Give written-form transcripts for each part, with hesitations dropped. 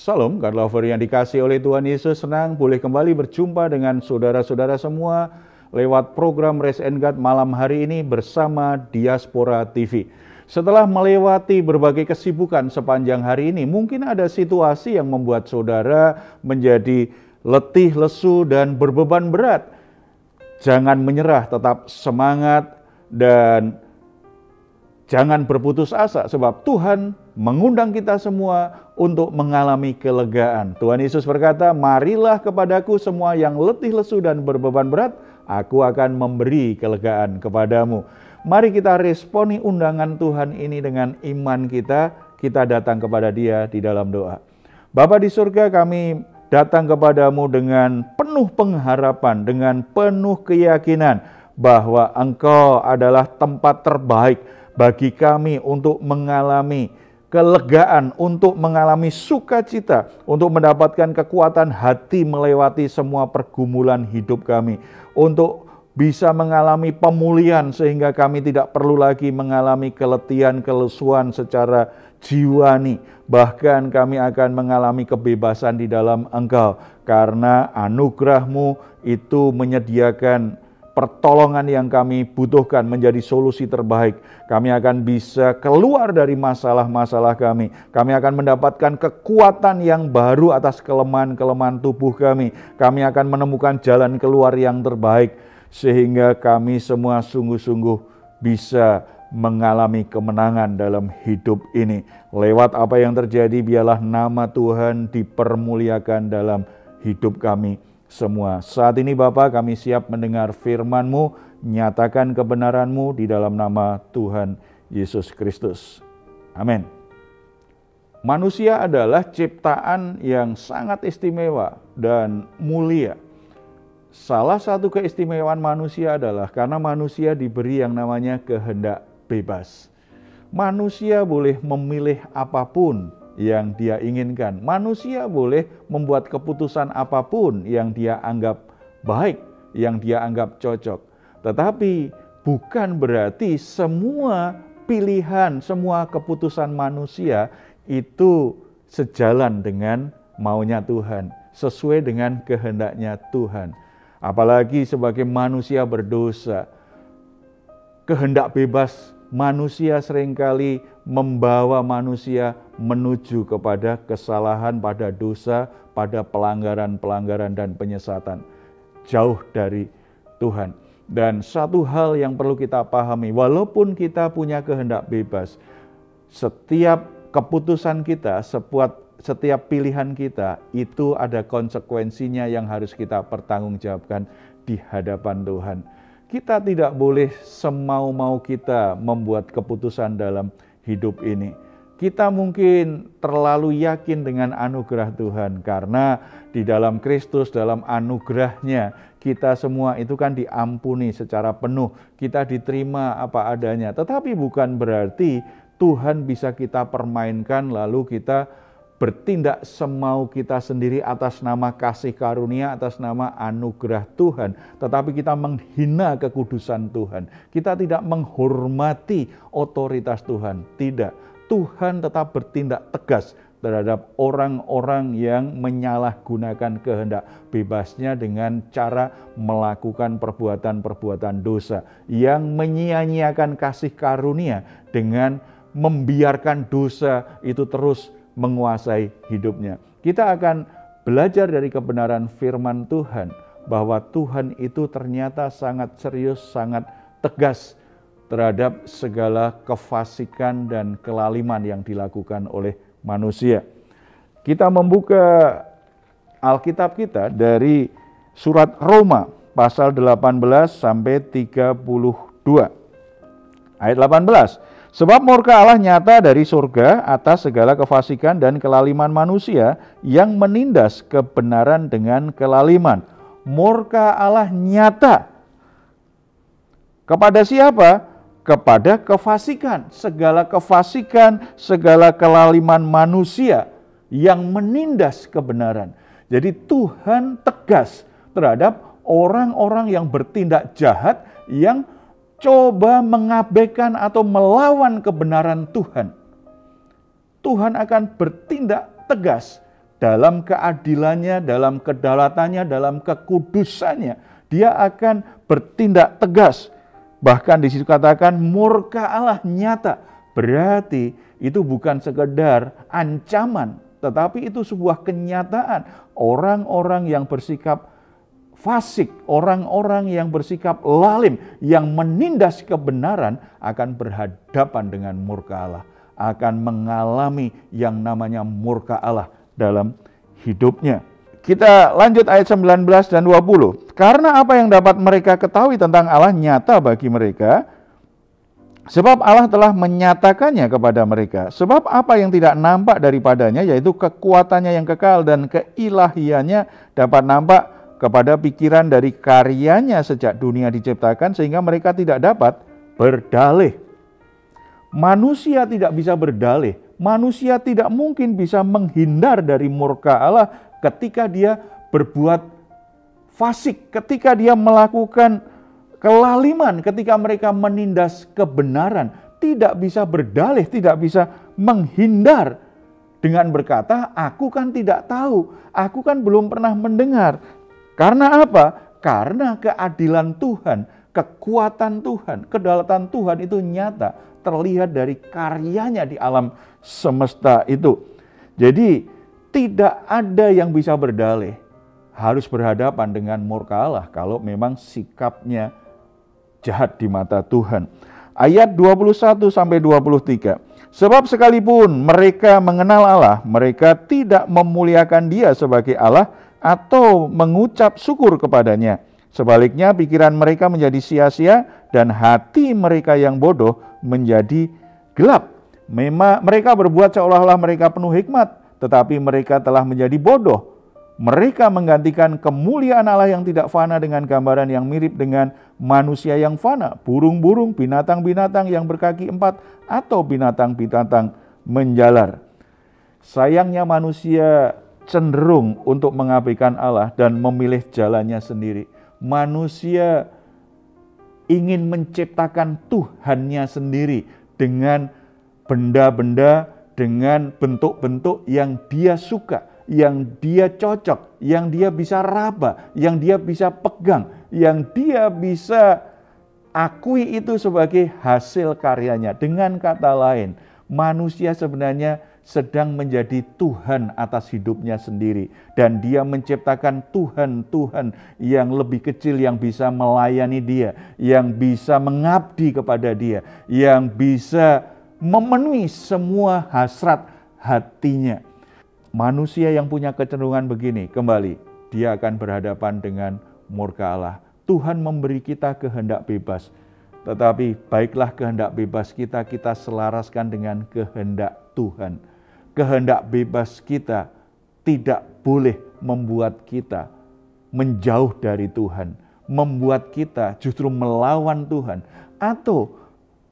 Salam, God lover yang dikasih oleh Tuhan Yesus, senang boleh kembali berjumpa dengan saudara-saudara semua lewat program Raise and God malam hari ini bersama Diaspora TV. Setelah melewati berbagai kesibukan sepanjang hari ini, mungkin ada situasi yang membuat saudara menjadi letih, lesu, dan berbeban berat. Jangan menyerah, tetap semangat dan jangan berputus asa, sebab Tuhan mengundang kita semua untuk mengalami kelegaan. Tuhan Yesus berkata, "Marilah kepadaku semua yang letih lesu dan berbeban berat, aku akan memberi kelegaan kepadamu." Mari kita responi undangan Tuhan ini dengan iman kita datang kepada Dia di dalam doa. Bapa di surga, kami datang kepadamu dengan penuh pengharapan, dengan penuh keyakinan bahwa Engkau adalah tempat terbaik bagi kami untuk mengalami kelegaan, untuk mengalami sukacita, untuk mendapatkan kekuatan hati melewati semua pergumulan hidup kami, untuk bisa mengalami pemulihan sehingga kami tidak perlu lagi mengalami keletihan, kelesuan secara jiwani. Bahkan kami akan mengalami kebebasan di dalam Engkau, karena anugerah-Mu itu menyediakan pertolongan yang kami butuhkan menjadi solusi terbaik. Kami akan bisa keluar dari masalah-masalah kami. Kami akan mendapatkan kekuatan yang baru atas kelemahan-kelemahan tubuh kami. Kami akan menemukan jalan keluar yang terbaik, sehingga kami semua sungguh-sungguh bisa mengalami kemenangan dalam hidup ini. Lewat apa yang terjadi, biarlah nama Tuhan dipermuliakan dalam hidup kami semua. Saat ini Bapa, kami siap mendengar firman-Mu, nyatakan kebenaran-Mu di dalam nama Tuhan Yesus Kristus. Amin. Manusia adalah ciptaan yang sangat istimewa dan mulia. Salah satu keistimewaan manusia adalah karena manusia diberi yang namanya kehendak bebas. Manusia boleh memilih apapun yang dia inginkan. Manusia boleh membuat keputusan apapun yang dia anggap baik, yang dia anggap cocok. Tetapi bukan berarti semua pilihan, semua keputusan manusia itu sejalan dengan maunya Tuhan, sesuai dengan kehendaknya Tuhan. Apalagi sebagai manusia berdosa, kehendak bebas manusia seringkali membawa manusia menuju kepada kesalahan, pada dosa, pada pelanggaran-pelanggaran dan penyesatan, jauh dari Tuhan. Dan satu hal yang perlu kita pahami, walaupun kita punya kehendak bebas, setiap keputusan kita, setiap pilihan kita, itu ada konsekuensinya yang harus kita pertanggungjawabkan di hadapan Tuhan. Kita tidak boleh semau-mau kita membuat keputusan dalam hidup ini. Kita mungkin terlalu yakin dengan anugerah Tuhan, karena di dalam Kristus, dalam anugerahnya, kita semua itu kan diampuni secara penuh. Kita diterima apa adanya. Tetapi bukan berarti Tuhan bisa kita permainkan lalu kita bertindak semau kita sendiri atas nama kasih karunia, atas nama anugerah Tuhan. Tetapi kita menghina kekudusan Tuhan. Kita tidak menghormati otoritas Tuhan. Tidak. Tuhan tetap bertindak tegas terhadap orang-orang yang menyalahgunakan kehendak bebasnya dengan cara melakukan perbuatan-perbuatan dosa, yang menyia-nyiakan kasih karunia dengan membiarkan dosa itu terus menguasai hidupnya. Kita akan belajar dari kebenaran firman Tuhan bahwa Tuhan itu ternyata sangat serius, sangat tegas terhadap segala kefasikan dan kelaliman yang dilakukan oleh manusia. Kita membuka Alkitab kita dari surat Roma pasal 18 sampai 32. Ayat 18. Sebab murka Allah nyata dari surga atas segala kefasikan dan kelaliman manusia yang menindas kebenaran dengan kelaliman. Murka Allah nyata. Kepada siapa? Kepada kefasikan. Segala kefasikan, segala kelaliman manusia yang menindas kebenaran. Jadi Tuhan tegas terhadap orang-orang yang bertindak jahat, yang coba mengabaikan atau melawan kebenaran Tuhan. Tuhan akan bertindak tegas dalam keadilannya, dalam kedaulatannya, dalam kekudusannya, dia akan bertindak tegas. Bahkan di situ katakan murka Allah nyata. Berarti itu bukan sekedar ancaman, tetapi itu sebuah kenyataan. Orang-orang yang bersikap fasik, orang-orang yang bersikap lalim, yang menindas kebenaran akan berhadapan dengan murka Allah, akan mengalami yang namanya murka Allah dalam hidupnya. Kita lanjut ayat 19 dan 20. Karena apa yang dapat mereka ketahui tentang Allah nyata bagi mereka, sebab Allah telah menyatakannya kepada mereka. Sebab apa yang tidak nampak daripadanya, yaitu kekuatannya yang kekal dan keilahiannya dapat nampak kepada pikiran dari karyanya sejak dunia diciptakan, sehingga mereka tidak dapat berdalih. Manusia tidak bisa berdalih. Manusia tidak mungkin bisa menghindar dari murka Allah ketika dia berbuat fasik, ketika dia melakukan kelaliman, ketika mereka menindas kebenaran. Tidak bisa berdalih, tidak bisa menghindar dengan berkata, aku kan tidak tahu, aku kan belum pernah mendengar. Karena apa? Karena keadilan Tuhan, kekuatan Tuhan, kedaulatan Tuhan itu nyata, terlihat dari karyanya di alam semesta itu. Jadi tidak ada yang bisa berdalih, harus berhadapan dengan murka Allah kalau memang sikapnya jahat di mata Tuhan. Ayat 21 sampai 23. Sebab sekalipun mereka mengenal Allah, mereka tidak memuliakan Dia sebagai Allah atau mengucap syukur kepadanya. Sebaliknya pikiran mereka menjadi sia-sia dan hati mereka yang bodoh menjadi gelap. Memang mereka berbuat seolah-olah mereka penuh hikmat, tetapi mereka telah menjadi bodoh. Mereka menggantikan kemuliaan Allah yang tidak fana dengan gambaran yang mirip dengan manusia yang fana, burung-burung, binatang-binatang yang berkaki empat, atau binatang-binatang menjalar. Sayangnya manusia cenderung untuk mengabaikan Allah dan memilih jalannya sendiri. Manusia ingin menciptakan Tuhannya sendiri dengan benda-benda, dengan bentuk-bentuk yang dia suka, yang dia cocok, yang dia bisa raba, yang dia bisa pegang, yang dia bisa akui itu sebagai hasil karyanya. Dengan kata lain, manusia sebenarnya sedang menjadi Tuhan atas hidupnya sendiri. Dan dia menciptakan Tuhan-Tuhan yang lebih kecil yang bisa melayani dia, yang bisa mengabdi kepada dia, yang bisa memenuhi semua hasrat hatinya. Manusia yang punya kecenderungan begini, kembali, dia akan berhadapan dengan murka Allah. Tuhan memberi kita kehendak bebas, tetapi baiklah kehendak bebas kita selaraskan dengan kehendak Tuhan. Kehendak bebas kita tidak boleh membuat kita menjauh dari Tuhan, membuat kita justru melawan Tuhan, atau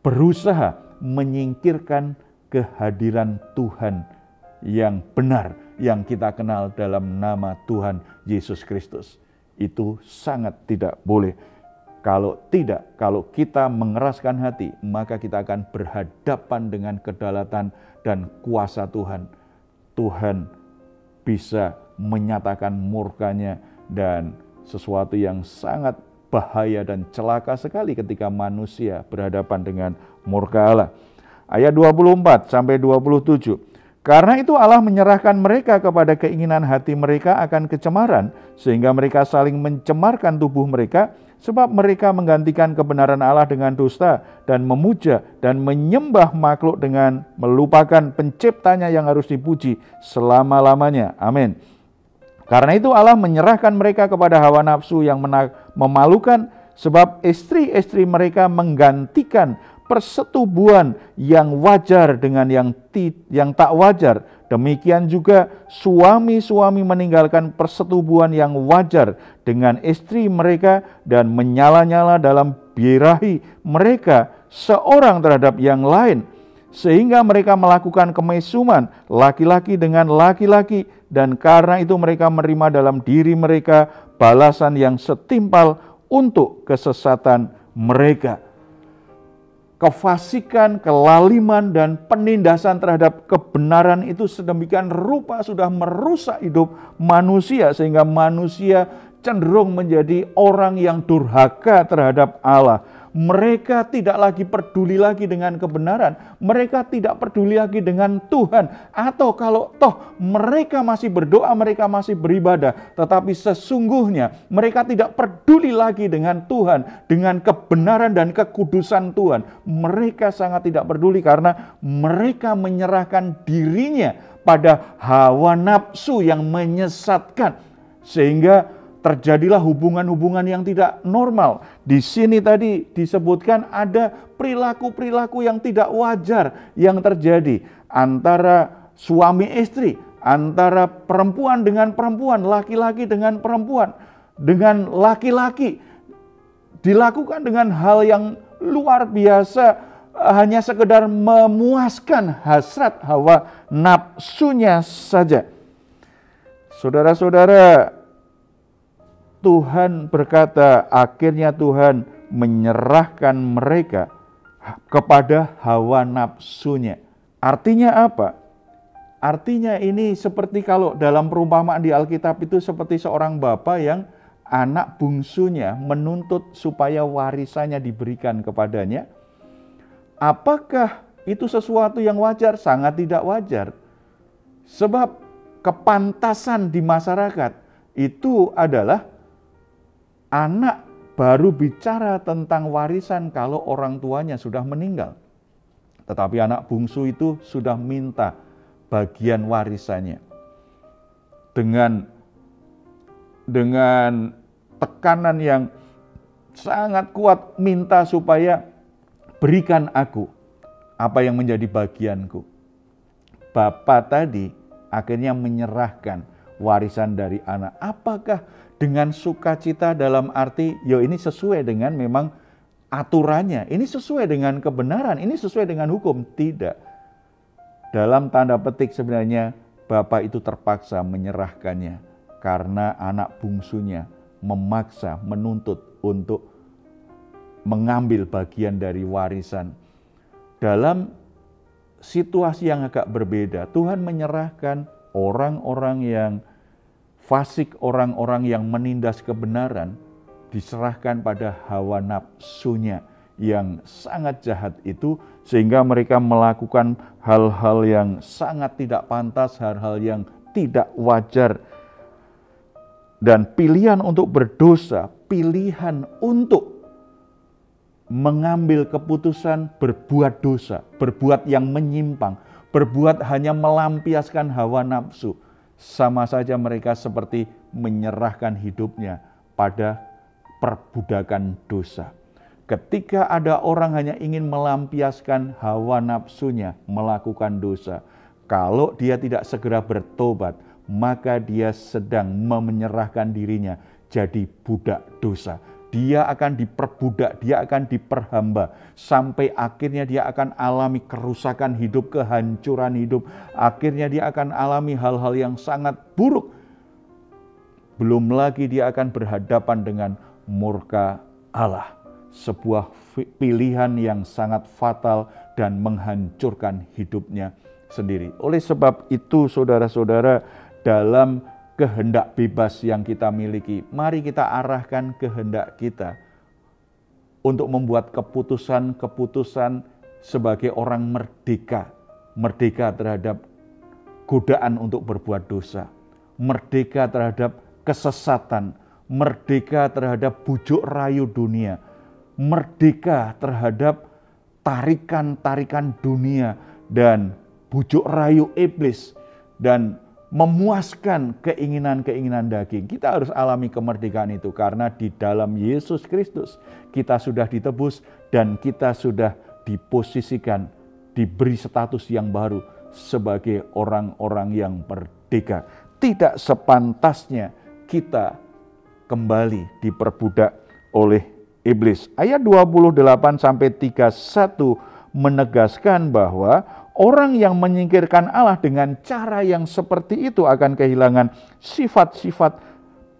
berusaha menyingkirkan kehadiran Tuhan yang benar yang kita kenal dalam nama Tuhan Yesus Kristus. Itu sangat tidak boleh. Kalau tidak, kalau kita mengeraskan hati, maka kita akan berhadapan dengan kedaulatan dan kuasa Tuhan. Tuhan bisa menyatakan murkanya, dan sesuatu yang sangat bahaya dan celaka sekali ketika manusia berhadapan dengan murka Allah. Ayat 24 sampai 27. Karena itu Allah menyerahkan mereka kepada keinginan hati mereka akan kecemaran, sehingga mereka saling mencemarkan tubuh mereka, sebab mereka menggantikan kebenaran Allah dengan dusta, dan memuja dan menyembah makhluk dengan melupakan penciptanya yang harus dipuji selama-lamanya. Amin. Karena itu Allah menyerahkan mereka kepada hawa nafsu yang memalukan, sebab istri-istri mereka menggantikan persetubuhan yang wajar dengan yang tak wajar. Demikian juga suami-suami meninggalkan persetubuhan yang wajar dengan istri mereka dan menyala-nyala dalam birahi mereka seorang terhadap yang lain, sehingga mereka melakukan kemesuman laki-laki dengan laki-laki, dan karena itu mereka menerima dalam diri mereka balasan yang setimpal untuk kesesatan mereka. kefasikan, kelaliman, dan penindasan terhadap kebenaran itu sedemikian rupa sudah merusak hidup manusia, sehingga manusia cenderung menjadi orang yang durhaka terhadap Allah. Mereka tidak lagi peduli lagi dengan kebenaran, mereka tidak peduli lagi dengan Tuhan, atau kalau toh mereka masih berdoa, mereka masih beribadah, tetapi sesungguhnya mereka tidak peduli lagi dengan Tuhan, dengan kebenaran dan kekudusan Tuhan. Mereka sangat tidak peduli karena mereka menyerahkan dirinya pada hawa nafsu yang menyesatkan, sehingga terjadilah hubungan-hubungan yang tidak normal. Di sini tadi disebutkan ada perilaku-perilaku yang tidak wajar yang terjadi antara suami istri, antara perempuan dengan perempuan, laki-laki dengan perempuan, dengan laki-laki. Dilakukan dengan hal yang luar biasa, hanya sekedar memuaskan hasrat hawa nafsunya saja. Saudara-saudara, Tuhan berkata, akhirnya Tuhan menyerahkan mereka kepada hawa nafsunya. Artinya apa? Artinya ini seperti kalau dalam perumpamaan di Alkitab itu seperti seorang bapa yang anak bungsunya menuntut supaya warisannya diberikan kepadanya. Apakah itu sesuatu yang wajar? Sangat tidak wajar. Sebab kepantasan di masyarakat itu adalah anak baru bicara tentang warisan kalau orang tuanya sudah meninggal. Tetapi anak bungsu itu sudah minta bagian warisannya. Dengan tekanan yang sangat kuat, minta supaya berikan aku apa yang menjadi bagianku. Bapak tadi akhirnya menyerahkan warisan dari anak. Apakah dengan sukacita dalam arti, ini sesuai dengan memang aturannya, ini sesuai dengan kebenaran, ini sesuai dengan hukum? Tidak. Dalam tanda petik sebenarnya bapak itu terpaksa menyerahkannya karena anak bungsunya memaksa, menuntut untuk mengambil bagian dari warisan. Dalam situasi yang agak berbeda, Tuhan menyerahkan orang-orang yang fasik, orang-orang yang menindas kebenaran, diserahkan pada hawa nafsunya yang sangat jahat itu, sehingga mereka melakukan hal-hal yang sangat tidak pantas, hal-hal yang tidak wajar. Dan pilihan untuk berdosa, pilihan untuk mengambil keputusan berbuat dosa, berbuat yang menyimpang, berbuat hanya melampiaskan hawa nafsu, sama saja mereka seperti menyerahkan hidupnya pada perbudakan dosa. Ketika ada orang hanya ingin melampiaskan hawa nafsunya, melakukan dosa, kalau dia tidak segera bertobat, maka dia sedang menyerahkan dirinya jadi budak dosa. Dia akan diperbudak, dia akan diperhamba, sampai akhirnya dia akan alami kerusakan hidup, kehancuran hidup. Akhirnya dia akan alami hal-hal yang sangat buruk. Belum lagi dia akan berhadapan dengan murka Allah. Sebuah pilihan yang sangat fatal dan menghancurkan hidupnya sendiri. Oleh sebab itu, saudara-saudara, dalam kehendak bebas yang kita miliki, mari kita arahkan kehendak kita untuk membuat keputusan-keputusan sebagai orang merdeka. Merdeka terhadap godaan untuk berbuat dosa, merdeka terhadap kesesatan, merdeka terhadap bujuk rayu dunia, merdeka terhadap tarikan-tarikan dunia dan bujuk rayu iblis, dan memuaskan keinginan-keinginan daging. Kita harus alami kemerdekaan itu karena di dalam Yesus Kristus kita sudah ditebus dan kita sudah diposisikan, diberi status yang baru sebagai orang-orang yang merdeka. Tidak sepantasnya kita kembali diperbudak oleh iblis. Ayat 28-31 menegaskan bahwa orang yang menyingkirkan Allah dengan cara yang seperti itu akan kehilangan sifat-sifat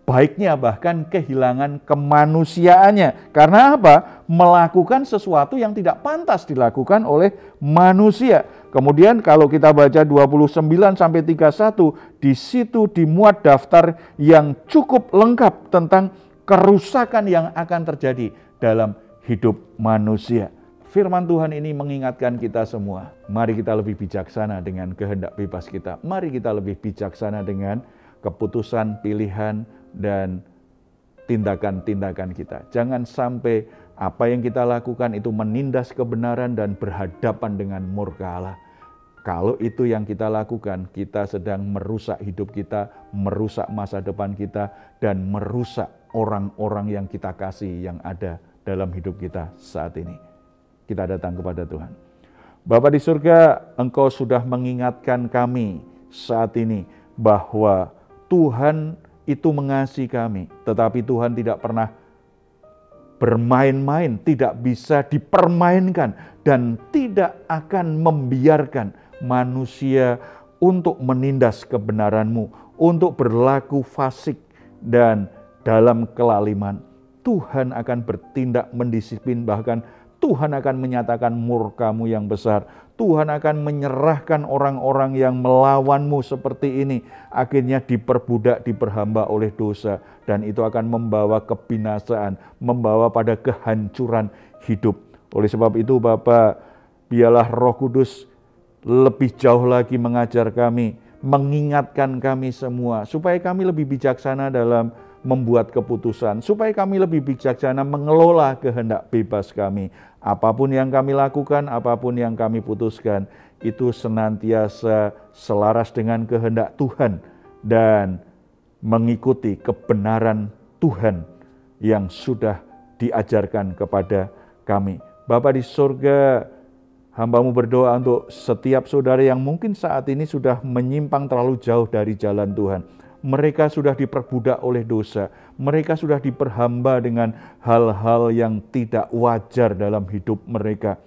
baiknya bahkan kehilangan kemanusiaannya. Karena apa? Melakukan sesuatu yang tidak pantas dilakukan oleh manusia. Kemudian kalau kita baca 29 sampai 31, di situ dimuat daftar yang cukup lengkap tentang kerusakan yang akan terjadi dalam hidup manusia. Firman Tuhan ini mengingatkan kita semua, mari kita lebih bijaksana dengan kehendak bebas kita. Mari kita lebih bijaksana dengan keputusan, pilihan, dan tindakan-tindakan kita. Jangan sampai apa yang kita lakukan itu menindas kebenaran dan berhadapan dengan murka Allah. Kalau itu yang kita lakukan, kita sedang merusak hidup kita, merusak masa depan kita, dan merusak orang-orang yang kita kasih yang ada dalam hidup kita saat ini. Kita datang kepada Tuhan. Bapa di surga, Engkau sudah mengingatkan kami saat ini bahwa Tuhan itu mengasihi kami, tetapi Tuhan tidak pernah bermain-main, tidak bisa dipermainkan, dan tidak akan membiarkan manusia untuk menindas kebenaran-Mu, untuk berlaku fasik dan dalam kelaliman. Tuhan akan bertindak mendisiplin, bahkan Tuhan akan menyatakan murka-Mu yang besar. Tuhan akan menyerahkan orang-orang yang melawan-Mu seperti ini. Akhirnya diperbudak, diperhamba oleh dosa. Dan itu akan membawa kebinasaan, membawa pada kehancuran hidup. Oleh sebab itu Bapa, biarlah Roh Kudus lebih jauh lagi mengajar kami, mengingatkan kami semua, supaya kami lebih bijaksana dalam membuat keputusan, supaya kami lebih bijaksana mengelola kehendak bebas kami. Apapun yang kami lakukan, apapun yang kami putuskan, itu senantiasa selaras dengan kehendak Tuhan dan mengikuti kebenaran Tuhan yang sudah diajarkan kepada kami. Bapa di surga, hamba-Mu berdoa untuk setiap saudara yang mungkin saat ini sudah menyimpang terlalu jauh dari jalan Tuhan. Mereka sudah diperbudak oleh dosa. Mereka sudah diperhamba dengan hal-hal yang tidak wajar dalam hidup mereka.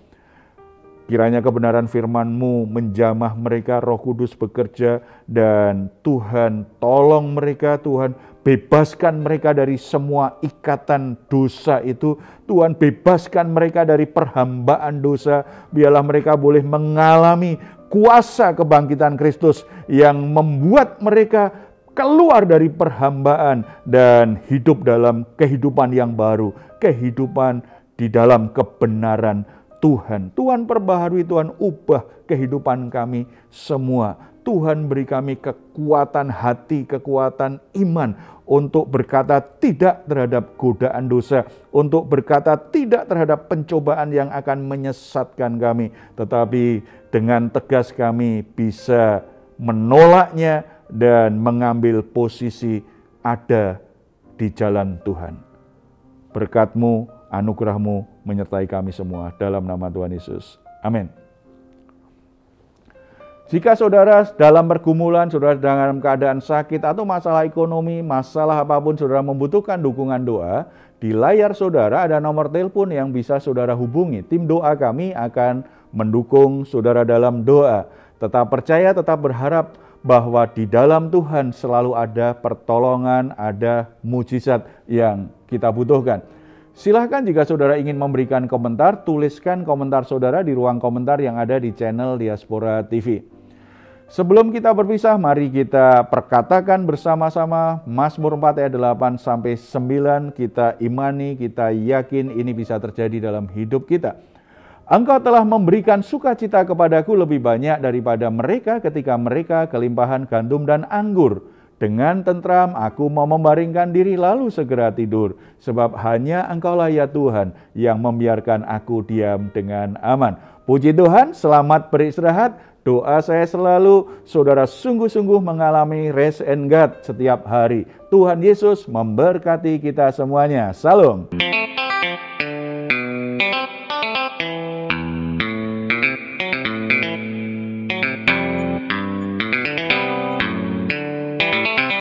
Kiranya kebenaran firman-Mu menjamah mereka, Roh Kudus bekerja, dan Tuhan tolong mereka, Tuhan bebaskan mereka dari semua ikatan dosa itu. Tuhan bebaskan mereka dari perhambaan dosa. Biarlah mereka boleh mengalami kuasa kebangkitan Kristus yang membuat mereka keluar dari perhambaan dan hidup dalam kehidupan yang baru, kehidupan di dalam kebenaran Tuhan. Tuhan perbaharui, Tuhan ubah kehidupan kami semua. Tuhan beri kami kekuatan hati, kekuatan iman untuk berkata tidak terhadap godaan dosa, untuk berkata tidak terhadap pencobaan yang akan menyesatkan kami, tetapi dengan tegas kami bisa menolaknya dan mengambil posisi ada di jalan Tuhan. Berkat-Mu, anugerah-Mu menyertai kami semua dalam nama Tuhan Yesus. Amin. Jika saudara dalam pergumulan, saudara dalam keadaan sakit atau masalah ekonomi, masalah apapun, saudara membutuhkan dukungan doa, di layar saudara ada nomor telepon yang bisa saudara hubungi. Tim doa kami akan mendukung saudara dalam doa. Tetap percaya, tetap berharap bahwa di dalam Tuhan selalu ada pertolongan, ada mujizat yang kita butuhkan. Silahkan jika saudara ingin memberikan komentar, tuliskan komentar saudara di ruang komentar yang ada di channel Diaspora TV. Sebelum kita berpisah, mari kita perkatakan bersama-sama Mazmur 4 ayat 8 sampai 9. Kita imani, kita yakin ini bisa terjadi dalam hidup kita. Engkau telah memberikan sukacita kepadaku lebih banyak daripada mereka ketika mereka kelimpahan gandum dan anggur. Dengan tentram aku mau membaringkan diri lalu segera tidur. Sebab hanya Engkaulah ya Tuhan yang membiarkan aku diam dengan aman. Puji Tuhan, selamat beristirahat. Doa saya selalu, saudara sungguh-sungguh mengalami rest and God setiap hari. Tuhan Yesus memberkati kita semuanya. Salam.